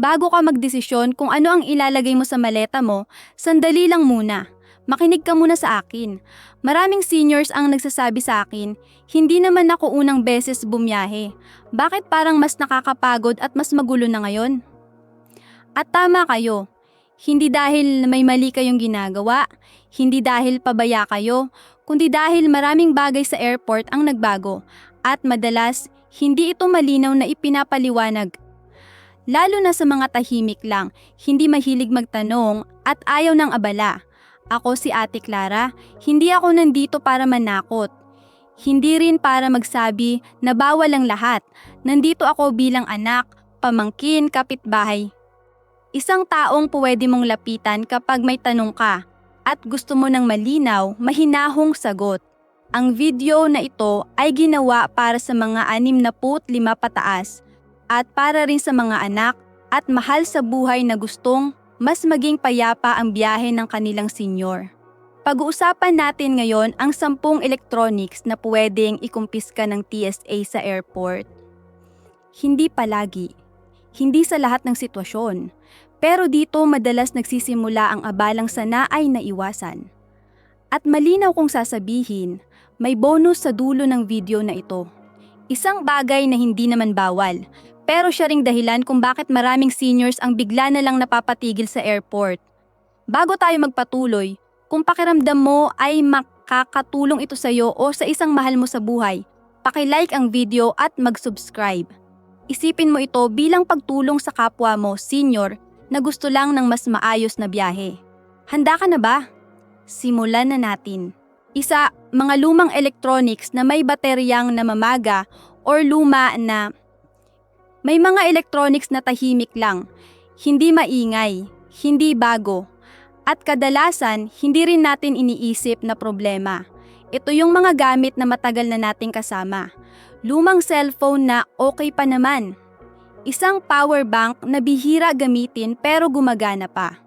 Bago ka magdesisyon kung ano ang ilalagay mo sa maleta mo, sandali lang muna. Makinig ka muna sa akin. Maraming seniors ang nagsasabi sa akin, hindi naman ako unang beses bumiyahe. Bakit parang mas nakakapagod at mas magulo na ngayon? At tama kayo. Hindi dahil may mali kayong ginagawa, hindi dahil pabaya kayo, kundi dahil maraming bagay sa airport ang nagbago at madalas hindi ito malinaw na ipinapaliwanag. Lalo na sa mga tahimik lang, hindi mahilig magtanong at ayaw ng abala. Ako si Ate Clara, hindi ako nandito para manakot. Hindi rin para magsabi na bawal ang lahat. Nandito ako bilang anak, pamangkin, kapitbahay. Isang taong pwede mong lapitan kapag may tanong ka at gusto mo ng malinaw, mahinahong sagot. Ang video na ito ay ginawa para sa mga 65 pataas at para rin sa mga anak at mahal sa buhay na gustong mas maging payapa ang biyahe ng kanilang senior. Pag-uusapan natin ngayon ang 10 electronics na pwedeng ikumpiska ng TSA sa airport. Hindi palagi, hindi sa lahat ng sitwasyon, pero dito madalas nagsisimula ang abalang sana ay naiwasan. At malinaw kong sasabihin, may bonus sa dulo ng video na ito. Isang bagay na hindi naman bawal, pero siya ring dahilan kung bakit maraming seniors ang bigla na lang napapatigil sa airport. Bago tayo magpatuloy, kung pakiramdam mo ay makakatulong ito sa iyo o sa isang mahal mo sa buhay, paki-like ang video at mag-subscribe. Isipin mo ito bilang pagtulong sa kapwa mo, senior, na gusto lang ng mas maayos na biyahe. Handa ka na ba? Simulan na natin. Isa, mga lumang electronics na may bateryang namamaga or luma na may mga electronics na tahimik lang, hindi maingay, hindi bago, at kadalasan hindi rin natin iniisip na problema. Ito yung mga gamit na matagal na nating kasama. Lumang cellphone na okay pa naman. Isang power bank na bihira gamitin pero gumagana pa.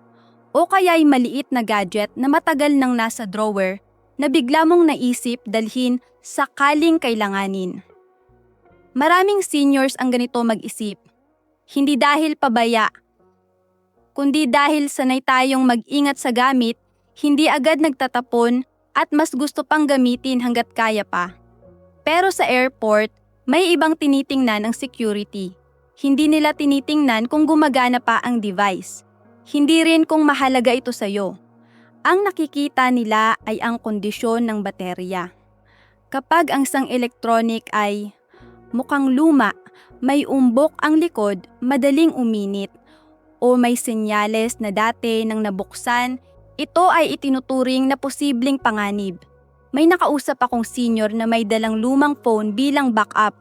O kaya'y maliit na gadget na matagal nang nasa drawer na bigla mong naisip dalhin sakaling kailanganin. Maraming seniors ang ganito mag-isip. Hindi dahil pabaya, kundi dahil sanay tayong mag-ingat sa gamit, hindi agad nagtatapon at mas gusto pang gamitin hanggat kaya pa. Pero sa airport, may ibang tinitingnan ang security. Hindi nila tinitingnan kung gumagana pa ang device. Hindi rin kung mahalaga ito sa'yo. Ang nakikita nila ay ang kondisyon ng baterya. Kapag ang isang electronic ay mukhang luma, may umbok ang likod, madaling uminit, o may senyales na dati nang nabuksan, ito ay itinuturing na posibleng panganib. May nakausap akong senior na may dalang lumang phone bilang backup.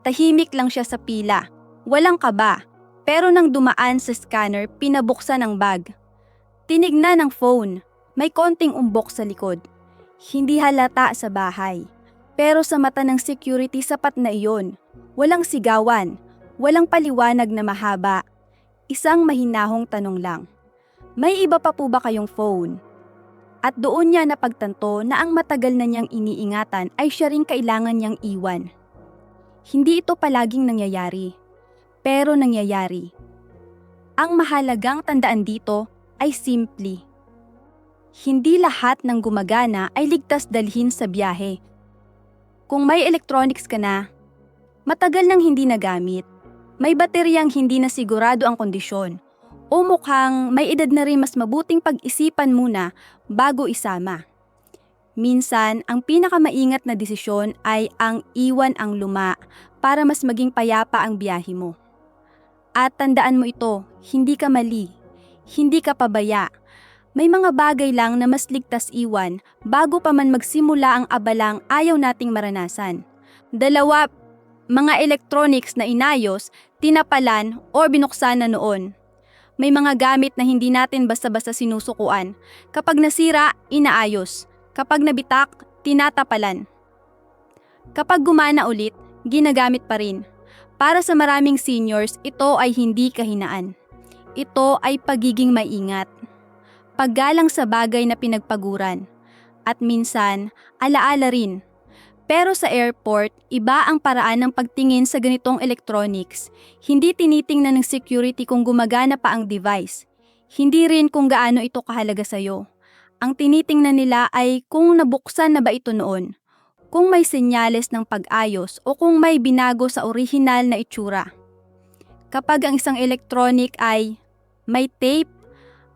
Tahimik lang siya sa pila. Walang kaba, pero nang dumaan sa scanner, pinabuksan ang bag. Tinignan ang phone, may konting umbok sa likod. Hindi halata sa bahay, pero sa mata ng security sapat na iyon. Walang sigawan, walang paliwanag na mahaba. Isang mahinahong tanong lang. May iba pa po ba kayong phone? At doon niya napagtanto na ang matagal na niyang iniingatan ay siya ring kailangan niyang iwan. Hindi ito palaging nangyayari. Pero nangyayari. Ang mahalagang tandaan dito ay simple. Hindi lahat ng gumagana ay ligtas dalhin sa biyahe. Kung may electronics ka na, matagal nang hindi nagamit, may bateryang hindi na sigurado ang kondisyon, o mukhang may edad na rin mas mabuting pag-isipan muna bago isama. Minsan, ang pinakamaingat na desisyon ay ang iwan ang luma para mas maging payapa ang biyahe mo. At tandaan mo ito, hindi ka mali, hindi ka pabaya. May mga bagay lang na mas ligtas iwan bago pa man magsimula ang abalang ayaw nating maranasan. 2, mga electronics na inayos, tinapalan o binuksan na noon. May mga gamit na hindi natin basta-basta sinusukuan. Kapag nasira, inaayos. Kapag nabitak, tinatapalan. Kapag gumana ulit, ginagamit pa rin. Para sa maraming seniors, ito ay hindi kahinaan. Ito ay pagiging maingat. Paggalang sa bagay na pinagpaguran. At minsan, alaala rin. Pero sa airport, iba ang paraan ng pagtingin sa ganitong electronics. Hindi tinitingnan ng security kung gumagana pa ang device. Hindi rin kung gaano ito kahalaga sa'yo. Ang tinitingnan nila ay kung nabuksan na ba ito noon, kung may senyales ng pag-ayos o kung may binago sa orihinal na itsura. Kapag ang isang electronic ay may tape,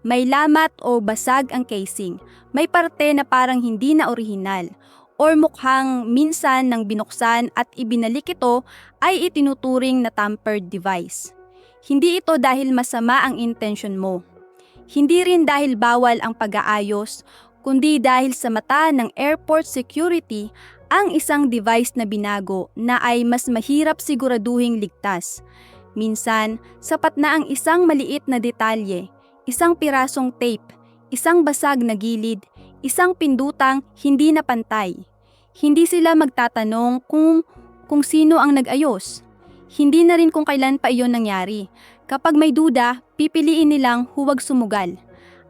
may lamat o basag ang casing, may parte na parang hindi na orihinal, or mukhang minsan nang binuksan at ibinalik ito ay itinuturing na tampered device. Hindi ito dahil masama ang intention mo. Hindi rin dahil bawal ang pag-aayos, kundi dahil sa mata ng airport security, ang isang device na binago na ay mas mahirap siguraduhing ligtas. Minsan, sapat na ang isang maliit na detalye, isang pirasong tape, isang basag na gilid, isang pindutang hindi na pantay. Hindi sila magtatanong kung sino ang nag-ayos. Hindi na rin kung kailan pa iyon nangyari. Kapag may duda, pipiliin nilang huwag sumugal.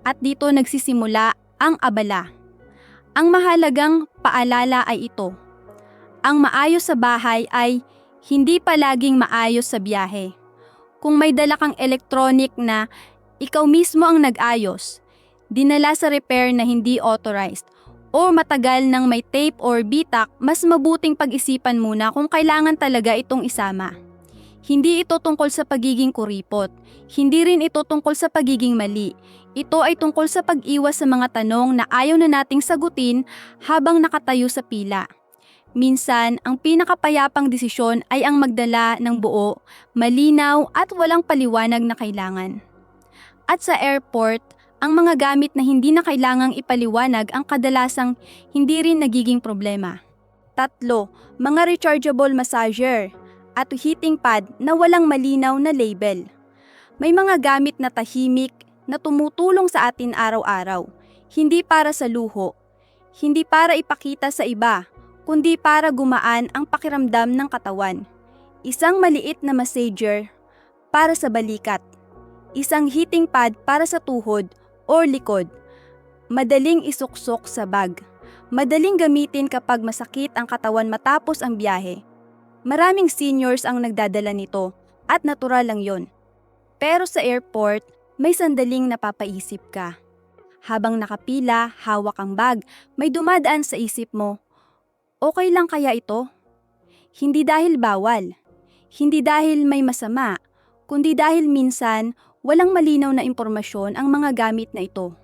At dito nagsisimula ang abala. Ang mahalagang paalala ay ito. Ang maayos sa bahay ay hindi palaging maayos sa biyahe. Kung may dala kang electronic na ikaw mismo ang nag-ayos, dinala sa repair na hindi authorized, o matagal nang may tape or bitak, mas mabuting pag-isipan muna kung kailangan talaga itong isama. Hindi ito tungkol sa pagiging kuripot. Hindi rin ito tungkol sa pagiging mali. Ito ay tungkol sa pag-iwas sa mga tanong na ayaw na nating sagutin habang nakatayo sa pila. Minsan, ang pinakapayapang desisyon ay ang magdala ng buo, malinaw at walang paliwanag na kailangan. At sa airport, ang mga gamit na hindi na kailangang ipaliwanag ang kadalasang hindi rin nagiging problema. 3, mga rechargeable massager at heating pad na walang malinaw na label. May mga gamit na tahimik na tumutulong sa atin araw-araw, hindi para sa luho, hindi para ipakita sa iba, kundi para gumaan ang pakiramdam ng katawan. Isang maliit na massager para sa balikat, isang heating pad para sa tuhod o likod, madaling isuksok sa bag, madaling gamitin kapag masakit ang katawan matapos ang biyahe. Maraming seniors ang nagdadala nito at natural lang yon. Pero sa airport, may sandaling napapaisip ka. Habang nakapila, hawak ang bag, may dumadaan sa isip mo, okay lang kaya ito? Hindi dahil bawal, hindi dahil may masama, kundi dahil minsan walang malinaw na impormasyon ang mga gamit na ito.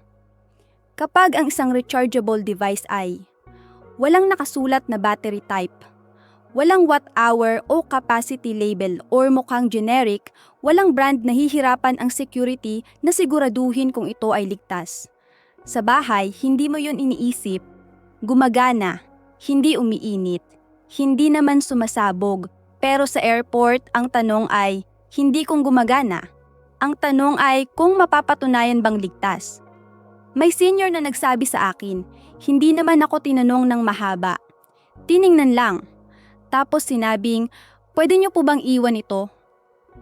Kapag ang isang rechargeable device ay walang nakasulat na battery type, walang watt-hour o capacity label or mukhang generic, walang brand na hihirapan ang security na siguraduhin kung ito ay ligtas. Sa bahay, hindi mo yun iniisip, gumagana, hindi umiinit, hindi naman sumasabog, pero sa airport ang tanong ay hindi kung gumagana. Ang tanong ay kung mapapatunayan bang ligtas. May senior na nagsabi sa akin, hindi naman ako tinanong ng mahaba. Tiningnan lang. Tapos sinabing, pwede niyo po bang iwan ito?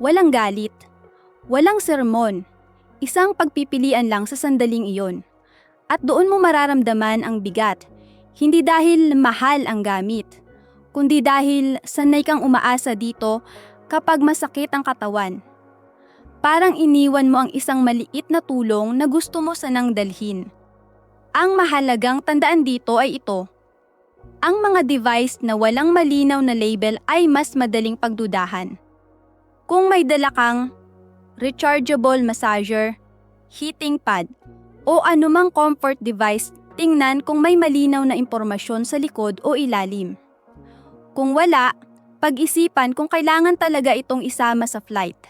Walang galit. Walang sermon. Isang pagpipilian lang sa sandaling iyon. At doon mo mararamdaman ang bigat. Hindi dahil mahal ang gamit, kundi dahil sanay kang umaasa dito kapag masakit ang katawan. Parang iniwan mo ang isang maliit na tulong na gusto mo sanang dalhin. Ang mahalagang tandaan dito ay ito. Ang mga device na walang malinaw na label ay mas madaling pagdudahan. Kung may dala kang rechargeable massager, heating pad, o anumang comfort device, tingnan kung may malinaw na impormasyon sa likod o ilalim. Kung wala, pag-isipan kung kailangan talaga itong isama sa flight.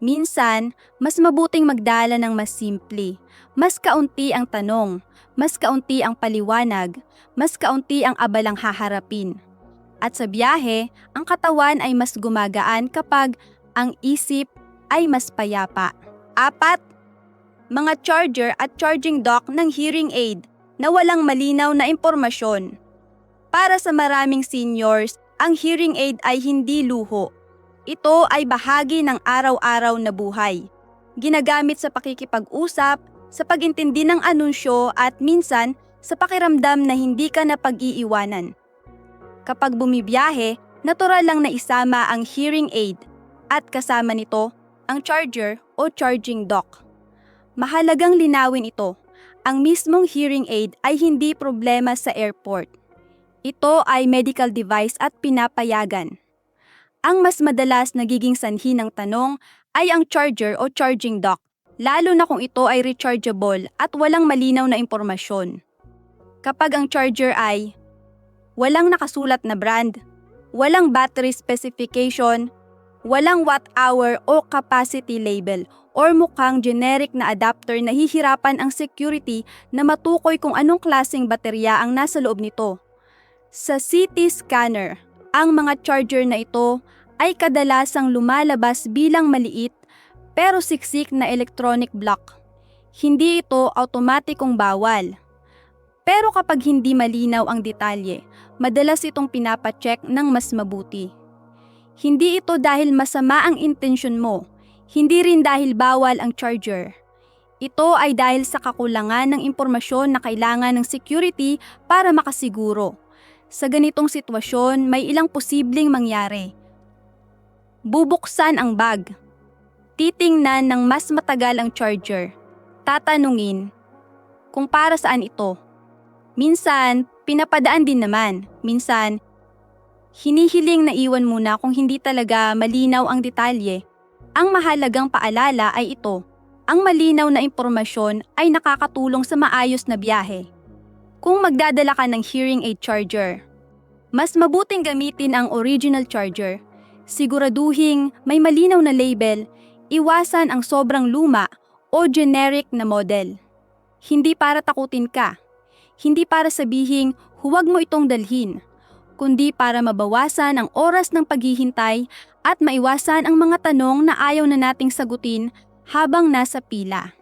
Minsan, mas mabuting magdala ng mas simple, mas kaunti ang tanong, mas kaunti ang paliwanag, mas kaunti ang abalang haharapin. At sa biyahe, ang katawan ay mas gumagaan kapag ang isip ay mas payapa. 4, mga charger at charging dock ng hearing aid na walang malinaw na impormasyon. Para sa maraming seniors, ang hearing aid ay hindi luho. Ito ay bahagi ng araw-araw na buhay. Ginagamit sa pakikipag-usap, sa pag-intindi ng anunsyo at minsan sa pakiramdam na hindi ka na pag-iiwanan. Kapag bumibiyahe, natural lang na isama ang hearing aid at kasama nito ang charger o charging dock. Mahalagang linawin ito. Ang mismong hearing aid ay hindi problema sa airport. Ito ay medical device at pinapayagan. Ang mas madalas nagiging sanhi ng tanong ay ang charger o charging dock, lalo na kung ito ay rechargeable at walang malinaw na impormasyon. Kapag ang charger ay walang nakasulat na brand, walang battery specification, walang watt-hour o capacity label, or mukhang generic na adapter, nahihirapan ang security na matukoy kung anong klaseng baterya ang nasa loob nito. Sa CT scanner, ang mga charger na ito ay kadalasang lumalabas bilang maliit pero siksik na electronic block. Hindi ito automatikong bawal. Pero kapag hindi malinaw ang detalye, madalas itong pinapacheck ng mas mabuti. Hindi ito dahil masama ang intensyon mo, hindi rin dahil bawal ang charger. Ito ay dahil sa kakulangan ng impormasyon na kailangan ng security para makasiguro. Sa ganitong sitwasyon, may ilang posibleng mangyari. Bubuksan ang bag. Titingnan ng mas matagal ang charger. Tatanungin kung para saan ito. Minsan, pinapadaan din naman. Minsan, hinihiling na iwan muna kung hindi talaga malinaw ang detalye. Ang mahalagang paalala ay ito. Ang malinaw na impormasyon ay nakakatulong sa maayos na biyahe. Kung magdadala ka ng hearing aid charger, mas mabuting gamitin ang original charger. Siguraduhing may malinaw na label, iwasan ang sobrang luma o generic na model. Hindi para takutin ka, hindi para sabihing huwag mo itong dalhin, kundi para mabawasan ang oras ng paghihintay at maiwasan ang mga tanong na ayaw na nating sagutin habang nasa pila.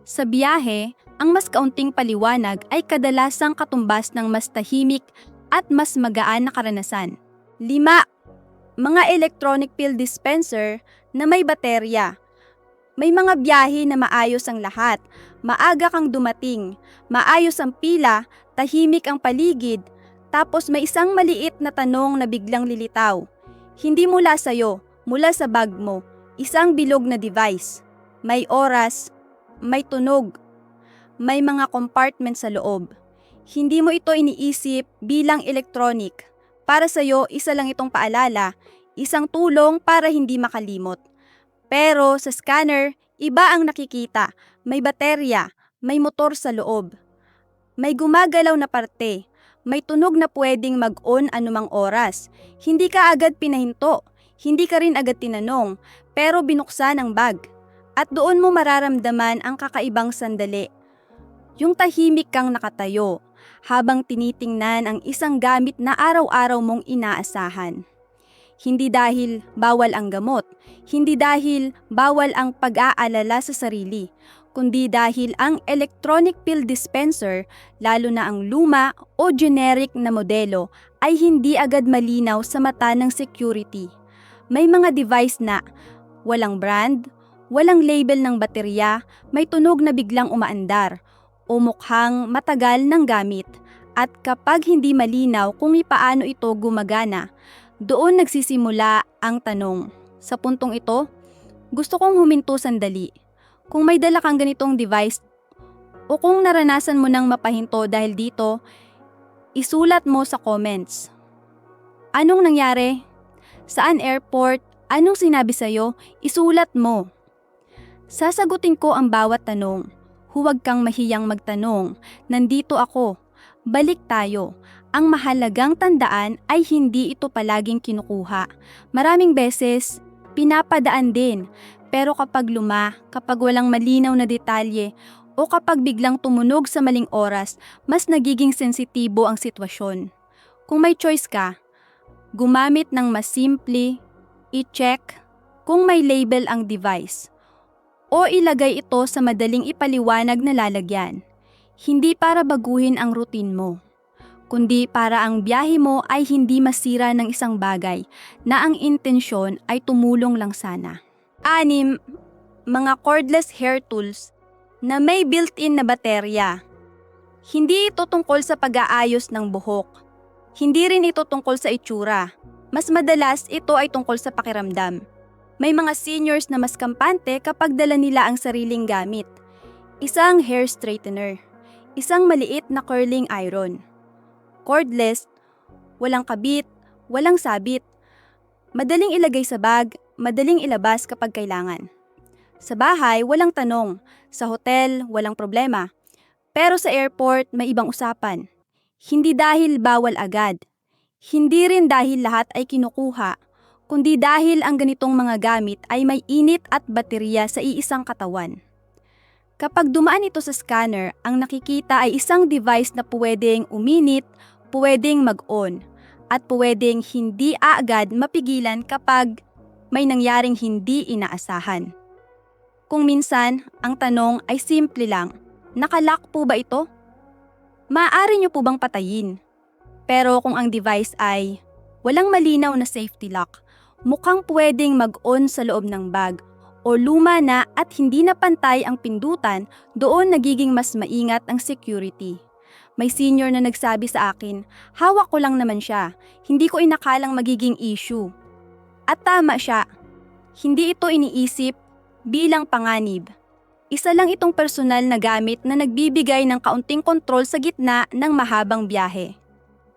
Sa biyahe, ang mas kaunting paliwanag ay kadalasang katumbas ng mas tahimik at mas magaan na karanasan. 5. Mga electronic pill dispenser na may baterya. May mga biyahe na maayos ang lahat, maaga kang dumating, maayos ang pila, tahimik ang paligid, tapos may isang maliit na tanong na biglang lilitaw. Hindi mula sa'yo, mula sa bag mo, isang bilog na device. May oras, may tunog, may mga compartment sa loob. Hindi mo ito iniisip bilang electronic. Para sa'yo, isa lang itong paalala, isang tulong para hindi makalimot. Pero sa scanner, iba ang nakikita. May baterya, may motor sa loob. May gumagalaw na parte, may tunog na pwedeng mag-on anumang oras. Hindi ka agad pinahinto, hindi ka rin agad tinanong, pero binuksan ang bag. At doon mo mararamdaman ang kakaibang sandali. Yung tahimik kang nakatayo, habang tinitingnan ang isang gamit na araw-araw mong inaasahan. Hindi dahil bawal ang gamot, hindi dahil bawal ang pag-aalala sa sarili, kundi dahil ang electronic pill dispenser, lalo na ang luma o generic na modelo, ay hindi agad malinaw sa mata ng security. May mga device na walang brand, walang label ng baterya, may tunog na biglang umaandar, o mukhang matagal ng gamit, at kapag hindi malinaw kung paano ito gumagana, doon nagsisimula ang tanong. Sa puntong ito, gusto kong huminto sandali. Kung may dala kang ganitong device o kung naranasan mo nang mapahinto dahil dito, isulat mo sa comments. Anong nangyari? Saan airport? Anong sinabi sa'yo? Isulat mo. Sasagutin ko ang bawat tanong. Huwag kang mahiyang magtanong. Nandito ako. Balik tayo. Ang mahalagang tandaan ay hindi ito palaging kinukuha. Maraming beses, pinapadaan din. Pero kapag kapag walang malinaw na detalye, o kapag biglang tumunog sa maling oras, mas nagiging sensitibo ang sitwasyon. Kung may choice ka, gumamit ng mas simple, i-check kung may label ang device, o ilagay ito sa madaling ipaliwanag na lalagyan. Hindi para baguhin ang routine mo, kundi para ang biyahe mo ay hindi masira ng isang bagay na ang intensyon ay tumulong lang sana. 6. Mga cordless hair tools na may built-in na baterya. Hindi ito tungkol sa pag-aayos ng buhok. Hindi rin ito tungkol sa itsura. Mas madalas ito ay tungkol sa pakiramdam. May mga seniors na mas kampante kapag dala nila ang sariling gamit. Isang hair straightener, isang maliit na curling iron. Cordless, walang kabit, walang sabit. Madaling ilagay sa bag, madaling ilabas kapag kailangan. Sa bahay, walang tanong. Sa hotel, walang problema. Pero sa airport, may ibang usapan. Hindi dahil bawal agad. Hindi rin dahil lahat ay kinukuha, kundi dahil ang ganitong mga gamit ay may init at baterya sa iisang katawan. Kapag dumaan ito sa scanner, ang nakikita ay isang device na pwedeng uminit, pwedeng mag-on, at pwedeng hindi agad mapigilan kapag may nangyaring hindi inaasahan. Kung minsan, ang tanong ay simple lang, nakalock po ba ito? Maaari niyo po bang patayin? Pero kung ang device ay walang malinaw na safety lock, mukhang pwedeng mag-on sa loob ng bag o luma na at hindi na pantay ang pindutan, doon nagiging mas maingat ang security. May senior na nagsabi sa akin, hawak ko lang naman siya, hindi ko inakalang magiging issue. At tama siya, hindi ito iniisip bilang panganib. Isa lang itong personal na gamit na nagbibigay ng kaunting kontrol sa gitna ng mahabang biyahe.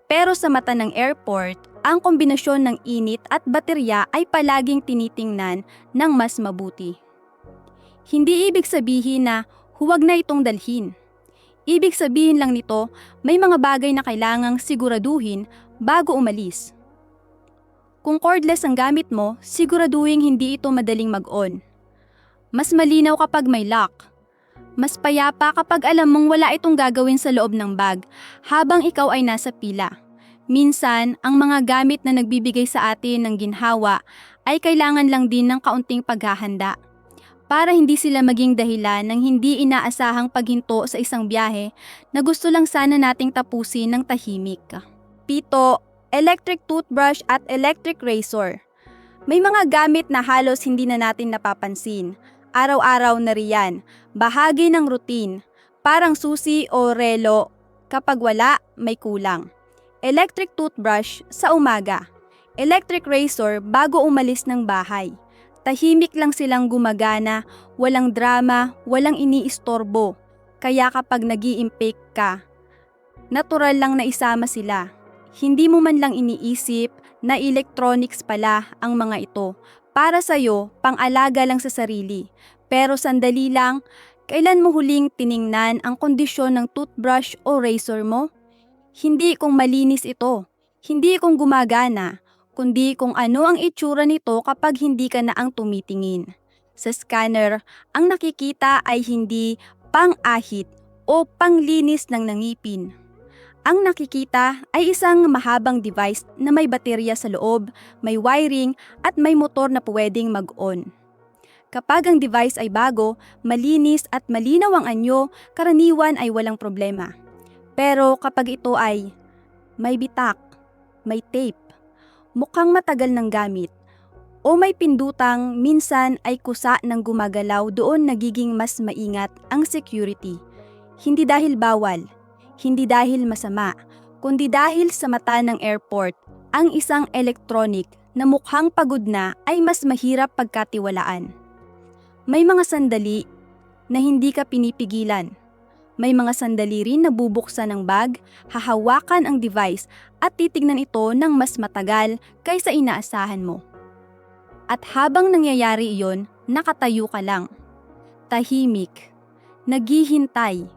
Pero sa mata ng airport, ang kombinasyon ng init at baterya ay palaging tinitingnan ng mas mabuti. Hindi ibig sabihin na huwag na itong dalhin. Ibig sabihin lang nito, may mga bagay na kailangang siguraduhin bago umalis. Kung cordless ang gamit mo, siguraduhin hindi ito madaling mag-on. Mas malinaw kapag may lock. Mas payapa kapag alam mong wala itong gagawin sa loob ng bag habang ikaw ay nasa pila. Minsan, ang mga gamit na nagbibigay sa atin ng ginhawa ay kailangan lang din ng kaunting paghahanda para hindi sila maging dahilan ng hindi inaasahang paghinto sa isang biyahe na gusto lang sana nating tapusin ng tahimik. 7. Electric toothbrush at electric razor. May mga gamit na halos hindi na natin napapansin. Araw-araw na riyan, bahagi ng routine, parang susi o relo, kapag wala, may kulang. Electric toothbrush sa umaga, electric razor bago umalis ng bahay. Tahimik lang silang gumagana, walang drama, walang iniistorbo. Kaya kapag nag-i-impake ka, natural lang na isama sila. Hindi mo man lang iniisip na electronics pala ang mga ito. Para sa'yo, pang-alaga lang sa sarili. Pero sandali lang, kailan mo huling tiningnan ang kondisyon ng toothbrush o razor mo? Hindi kung malinis ito, hindi kung gumagana, kundi kung ano ang itsura nito kapag hindi ka na ang tumitingin. Sa scanner, ang nakikita ay hindi pang-ahit o panglinis ng nangipin. Ang nakikita ay isang mahabang device na may baterya sa loob, may wiring at may motor na pwedeng mag-on. Kapag ang device ay bago, malinis at malinaw ang anyo, karaniwan ay walang problema. Pero kapag ito ay may bitak, may tape, mukhang matagal ng gamit, o may pindutang minsan ay kusa ng gumagalaw, doon nagiging mas maingat ang security. Hindi dahil bawal, hindi dahil masama, kundi dahil sa mata ng airport, ang isang electronic na mukhang pagod na ay mas mahirap pagkatiwalaan. May mga sandali na hindi ka pinipigilan. May mga sandali rin na bubuksan ng bag, hahawakan ang device at titignan ito ng mas matagal kaysa inaasahan mo. At habang nangyayari iyon, nakatayo ka lang. Tahimik, naghihintay.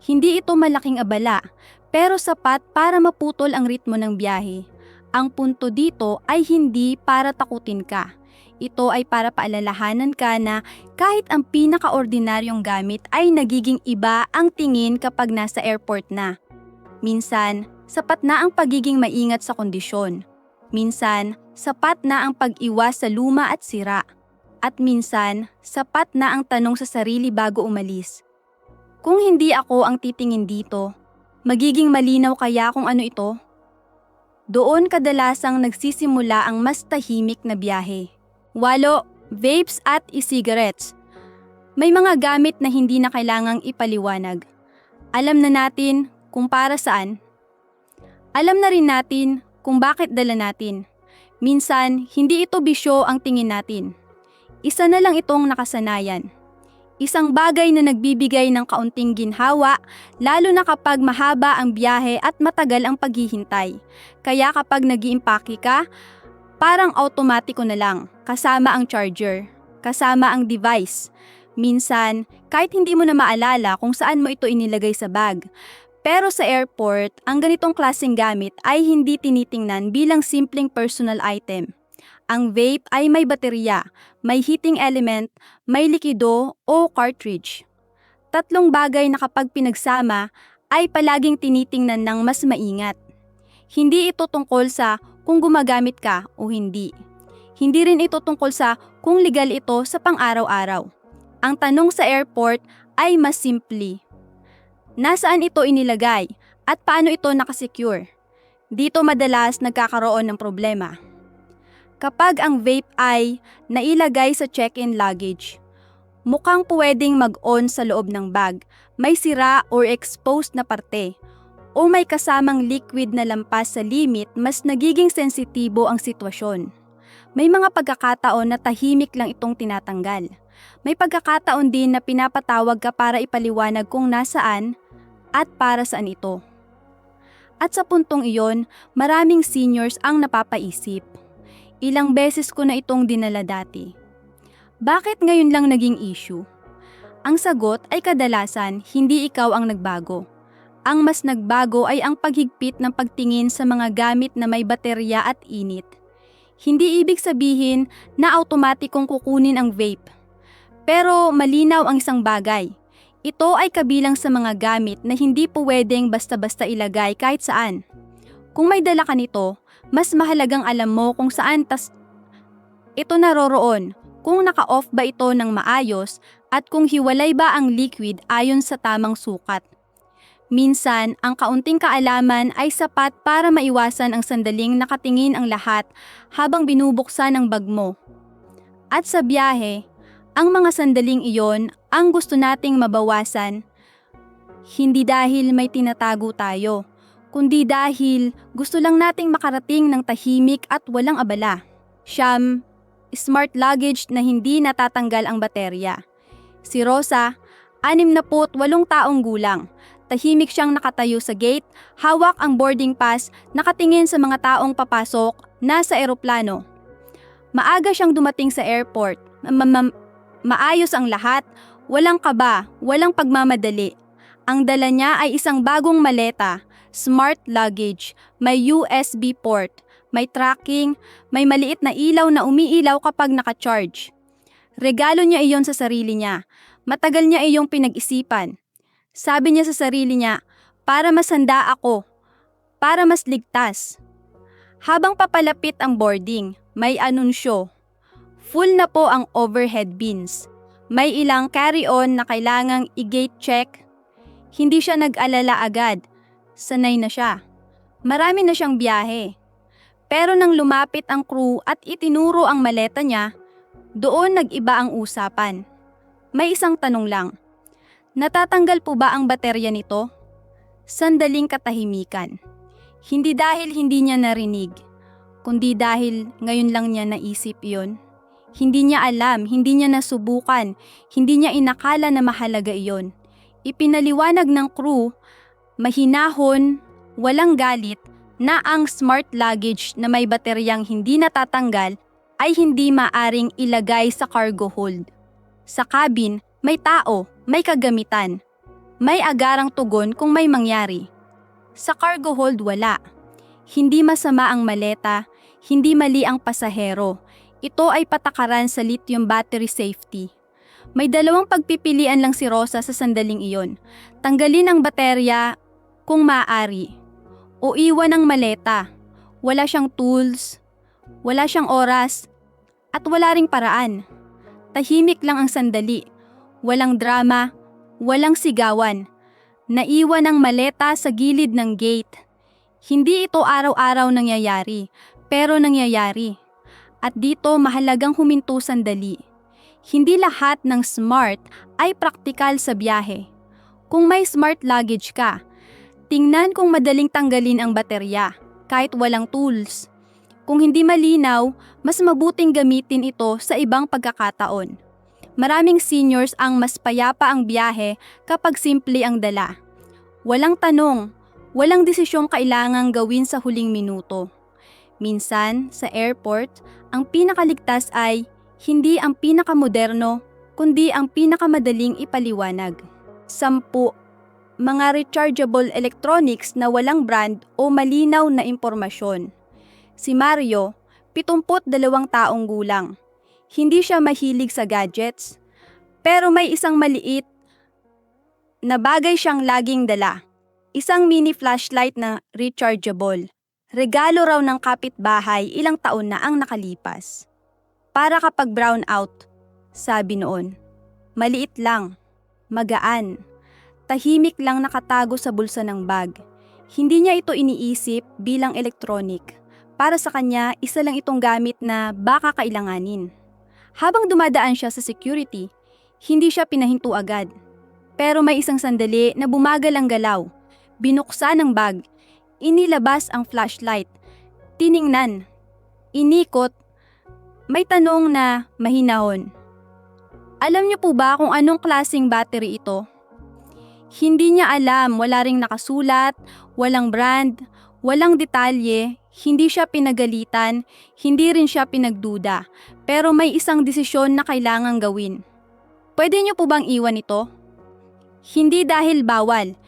Hindi ito malaking abala, pero sapat para maputol ang ritmo ng biyahe. Ang punto dito ay hindi para takutin ka. Ito ay para paalalahanan ka na kahit ang pinakaordinaryong gamit ay nagiging iba ang tingin kapag nasa airport na. Minsan, sapat na ang pagiging maingat sa kondisyon. Minsan, sapat na ang pag-iwas sa luma at sira. At minsan, sapat na ang tanong sa sarili bago umalis. Kung hindi ako ang titingin dito, magiging malinaw kaya kung ano ito? Doon kadalasang nagsisimula ang mas tahimik na biyahe. 8. Vapes at e-cigarettes. May mga gamit na hindi na kailangang ipaliwanag. Alam na natin kung para saan. Alam na rin natin kung bakit dala natin. Minsan, hindi ito bisyo ang tingin natin. Isa na lang itong nakasanayan. Isang bagay na nagbibigay ng kaunting ginhawa, lalo na kapag mahaba ang biyahe at matagal ang paghihintay. Kaya kapag nag-iimpake ka, parang automatiko na lang, kasama ang charger, kasama ang device. Minsan, kahit hindi mo na maalala kung saan mo ito inilagay sa bag. Pero sa airport, ang ganitong klaseng gamit ay hindi tinitingnan bilang simpleng personal item. Ang vape ay may baterya, may heating element, may likido o cartridge. Tatlong bagay na kapag pinagsama ay palaging tinitingnan ng mas maingat. Hindi ito tungkol sa kung gumagamit ka o hindi. Hindi rin ito tungkol sa kung legal ito sa pang-araw-araw. Ang tanong sa airport ay mas simple. Nasaan ito inilagay at paano ito nakasecure? Dito madalas nagkakaroon ng problema. Kapag ang vape ay nailagay sa check-in luggage, mukhang pwedeng mag-on sa loob ng bag, may sira or exposed na parte, o may kasamang liquid na lampas sa limit, mas nagiging sensitibo ang sitwasyon. May mga pagkakataon na tahimik lang itong tinatanggal. May pagkakataon din na pinapatawag ka para ipaliwanag kung nasaan at para saan ito. At sa puntong iyon, maraming seniors ang napapaisip. Ilang beses ko na itong dinala dati. Bakit ngayon lang naging issue? Ang sagot ay kadalasan hindi ikaw ang nagbago. Ang mas nagbago ay ang paghigpit ng pagtingin sa mga gamit na may baterya at init. Hindi ibig sabihin na automatikong kukunin ang vape. Pero malinaw ang isang bagay. Ito ay kabilang sa mga gamit na hindi pwedeng basta-basta ilagay kahit saan. Kung may dala ka nito, mas mahalagang alam mo kung saan ito naroroon, kung naka-off ba ito ng maayos at kung hiwalay ba ang liquid ayon sa tamang sukat. Minsan, ang kaunting kaalaman ay sapat para maiwasan ang sandaling nakatingin ang lahat habang binubuksan ang bag mo. At sa biyahe, ang mga sandaling iyon ang gusto nating mabawasan, hindi dahil may tinatago tayo, kundi dahil gusto lang nating makarating ng tahimik at walang abala. Siyam, smart luggage na hindi natatanggal ang baterya. Si Rosa, 68 taong gulang. Tahimik siyang nakatayo sa gate, hawak ang boarding pass, nakatingin sa mga taong papasok, nasa eroplano. Maaga siyang dumating sa airport. Maayos ang lahat, walang kaba, walang pagmamadali. Ang dala niya ay isang bagong maleta, smart luggage, may USB port, may tracking, may maliit na ilaw na umiilaw kapag naka-charge. Regalo niya iyon sa sarili niya. Matagal niya iyong pinag-isipan. Sabi niya sa sarili niya, para mas handa ako, para mas ligtas. Habang papalapit ang boarding, may anunsyo. Full na po ang overhead bins. May ilang carry-on na kailangang i-gate check. Hindi siya nag-alala agad. Sanay na siya. Marami na siyang biyahe. Pero nang lumapit ang crew at itinuro ang maleta niya, doon nag-iba ang usapan. May isang tanong lang. Natatanggal po ba ang baterya nito? Sandaling katahimikan. Hindi dahil hindi niya narinig, kundi dahil ngayon lang niya naisip iyon. Hindi niya alam, hindi niya nasubukan, hindi niya inakala na mahalaga iyon. Ipinaliwanag ng crew, mahinahon, walang galit, na ang smart luggage na may bateryang hindi natatanggal ay hindi maaring ilagay sa cargo hold. Sa cabin, may tao, may kagamitan. May agarang tugon kung may mangyari. Sa cargo hold wala. Hindi masama ang maleta, hindi mali ang pasahero. Ito ay patakaran sa lithium battery safety. May dalawang pagpipilian lang si Rosa sa sandaling iyon. Tanggalin ang baterya kung maaari. O iwan ang maleta. Wala siyang tools, wala siyang oras, at wala ring paraan. Tahimik lang ang sandali. Walang drama, walang sigawan. Naiwan ang maleta sa gilid ng gate. Hindi ito araw-araw nangyayari, pero nangyayari. At dito mahalagang huminto sandali. Hindi lahat ng smart ay praktikal sa biyahe. Kung may smart luggage ka, Tingnan kung madaling tanggalin ang baterya, kahit walang tools. Kung hindi malinaw, mas mabuting gamitin ito sa ibang pagkakataon. Maraming seniors ang mas payapa ang biyahe kapag simple ang dala. Walang tanong, walang desisyong kailangang gawin sa huling minuto. Minsan, sa airport, ang pinakaligtas ay hindi ang pinakamoderno, kundi ang pinakamadaling ipaliwanag. 10. Mga rechargeable electronics na walang brand o malinaw na impormasyon. Si Mario, 72 taong gulang. Hindi siya mahilig sa gadgets, pero may isang maliit na bagay siyang laging dala. Isang mini flashlight na rechargeable. Regalo raw ng kapitbahay ilang taon na ang nakalipas. Para kapag brown out, sabi noon. Maliit lang, magaan, tahimik lang nakatago sa bulsa ng bag. Hindi niya ito iniisip bilang electronic. Para sa kanya, isa lang itong gamit na baka kailanganin. Habang dumadaan siya sa security, hindi siya pinahinto agad. Pero may isang sandali na bumagal ang galaw. Binuksan ang bag. Inilabas ang flashlight. Tiningnan. Inikot. May tanong na mahinahon. Alam niyo po ba kung anong klaseng battery ito? Hindi niya alam, wala ring nakasulat, walang brand, walang detalye, hindi siya pinagalitan, hindi rin siya pinagduda, pero may isang desisyon na kailangang gawin. Pwede niyo po bang iwan ito? Hindi dahil bawal,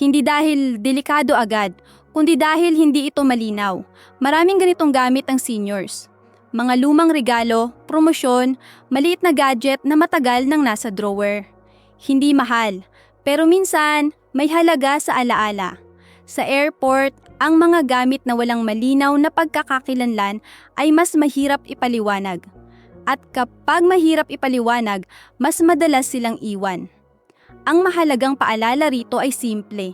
hindi dahil delikado agad, kundi dahil hindi ito malinaw. Maraming ganitong gamit ang seniors. Mga lumang regalo, promosyon, maliit na gadget na matagal nang nasa drawer. Hindi mahal, pero minsan may halaga sa alaala. Sa airport, ang mga gamit na walang malinaw na pagkakakilanlan ay mas mahirap ipaliwanag. At kapag mahirap ipaliwanag, mas madalas silang iwan. Ang mahalagang paalala rito ay simple.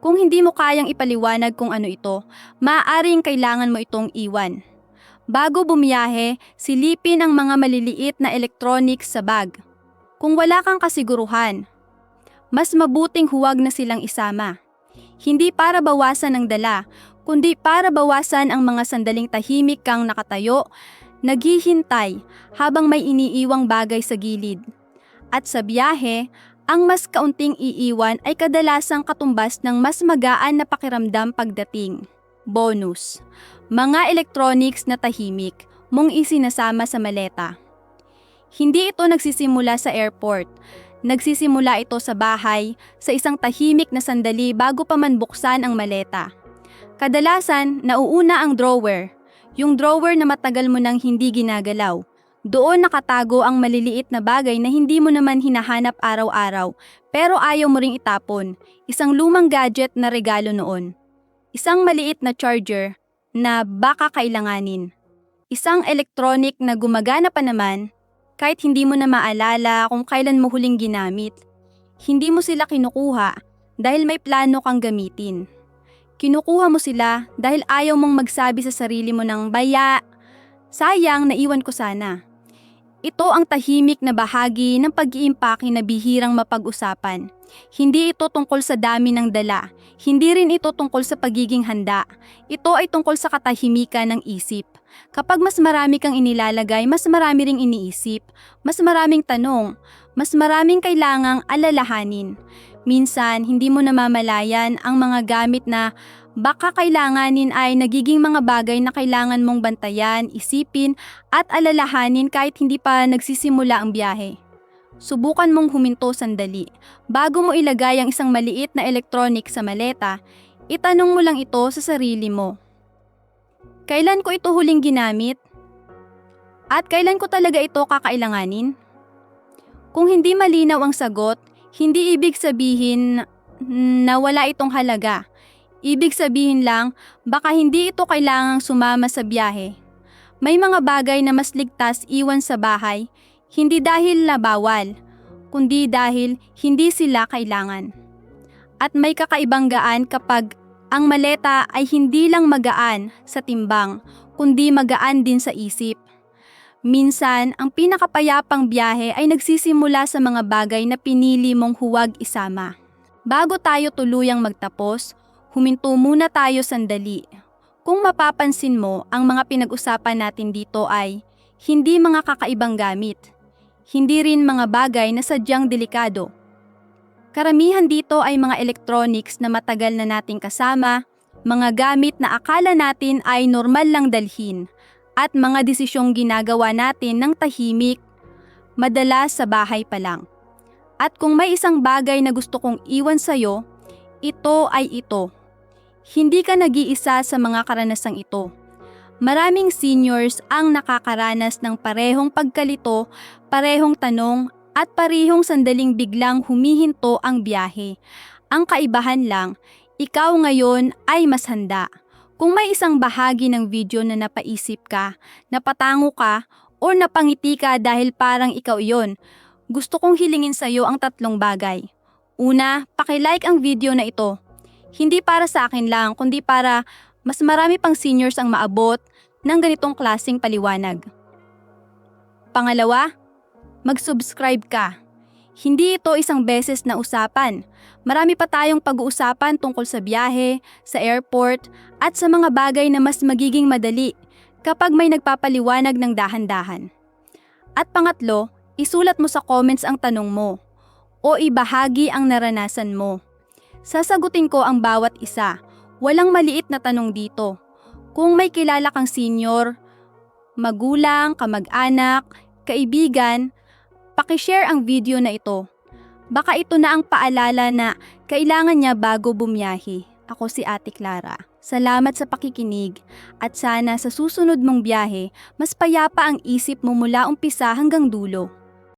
Kung hindi mo kayang ipaliwanag kung ano ito, maaaring kailangan mo itong iwan. Bago bumiyahe, silipin ang mga maliliit na electronics sa bag. Kung wala kang kasiguruhan, mas mabuting huwag na silang isama. Hindi para bawasan ang dala, kundi para bawasan ang mga sandaling tahimik kang nakatayo, naghihintay habang may iniiwang bagay sa gilid. At sa biyahe, ang mas kaunting iiwan ay kadalasang katumbas ng mas magaan na pakiramdam pagdating. Bonus: mga electronics na tahimik mong isinasama sa maleta. Hindi ito nagsisimula sa airport. Nagsisimula ito sa bahay, sa isang tahimik na sandali bago pa man buksan ang maleta. Kadalasan, nauuna ang drawer. Yung drawer na matagal mo nang hindi ginagalaw. Doon nakatago ang maliliit na bagay na hindi mo naman hinahanap araw-araw, pero ayaw mo ring itapon. Isang lumang gadget na regalo noon. Isang maliit na charger na baka kailanganin. Isang electronic na gumagana pa naman, kahit hindi mo na maalala kung kailan mo huling ginamit. Hindi mo sila kinukuha dahil may plano kang gamitin. Kinukuha mo sila dahil ayaw mong magsabi sa sarili mo ng baya, sayang naiwan ko sana. Ito ang tahimik na bahagi ng pag-iimpake na bihirang mapag-usapan. Hindi ito tungkol sa dami ng dala. Hindi rin ito tungkol sa pagiging handa. Ito ay tungkol sa katahimikan ng isip. Kapag mas marami kang inilalagay, mas marami ring iniisip, mas maraming tanong, mas maraming kailangang alalahanin. Minsan, hindi mo namamalayan ang mga gamit na baka kailanganin ay nagiging mga bagay na kailangan mong bantayan, isipin at alalahanin kahit hindi pa nagsisimula ang biyahe. Subukan mong huminto sandali. Bago mo ilagay ang isang maliit na electronic sa maleta, itanong mo lang ito sa sarili mo. Kailan ko ito huling ginamit? At kailan ko talaga ito kakailanganin? Kung hindi malinaw ang sagot, hindi ibig sabihin na wala itong halaga. Ibig sabihin lang, baka hindi ito kailangang sumama sa biyahe. May mga bagay na mas ligtas iwan sa bahay, hindi dahil bawal, kundi dahil hindi sila kailangan. At may kakaibang gaan kapag ang maleta ay hindi lang magaan sa timbang, kundi magaan din sa isip. Minsan, ang pinakapayapang biyahe ay nagsisimula sa mga bagay na pinili mong huwag isama. Bago tayo tuluyang magtapos, huminto muna tayo sandali. Kung mapapansin mo, ang mga pinag-usapan natin dito ay hindi mga kakaibang gamit. Hindi rin mga bagay na sadyang delikado. Karamihan dito ay mga electronics na matagal na nating kasama, mga gamit na akala natin ay normal lang dalhin, at mga desisyong ginagawa natin ng tahimik, madalas sa bahay pa lang. At kung may isang bagay na gusto kong iwan sa'yo, ito ay ito. Hindi ka nag-iisa sa mga karanasang ito. Maraming seniors ang nakakaranas ng parehong pagkalito, parehong tanong, at parehong sandaling biglang humihinto ang biyahe. Ang kaibahan lang, ikaw ngayon ay mas handa. Kung may isang bahagi ng video na napaisip ka, napatango ka, o napangiti ka dahil parang ikaw iyon, gusto kong hilingin sa iyo ang 3 bagay. Una, paki-like ang video na ito. Hindi para sa akin lang, kundi para mas marami pang seniors ang maabot ng ganitong klaseng paliwanag. Pangalawa, mag-subscribe ka. Hindi ito isang beses na usapan. Marami pa tayong pag-uusapan tungkol sa biyahe, sa airport, at sa mga bagay na mas magiging madali kapag may nagpapaliwanag ng dahan-dahan. At pangatlo, isulat mo sa comments ang tanong mo o ibahagi ang naranasan mo. Sasagutin ko ang bawat isa. Walang maliit na tanong dito. Kung may kilala kang senior, magulang, kamag-anak, kaibigan, paki-share ang video na ito. Baka ito na ang paalala na kailangan niya bago bumiyahe. Ako si Ate Clara. Salamat sa pakikinig at sana sa susunod mong biyahe, mas payapa ang isip mo mula umpisa hanggang dulo.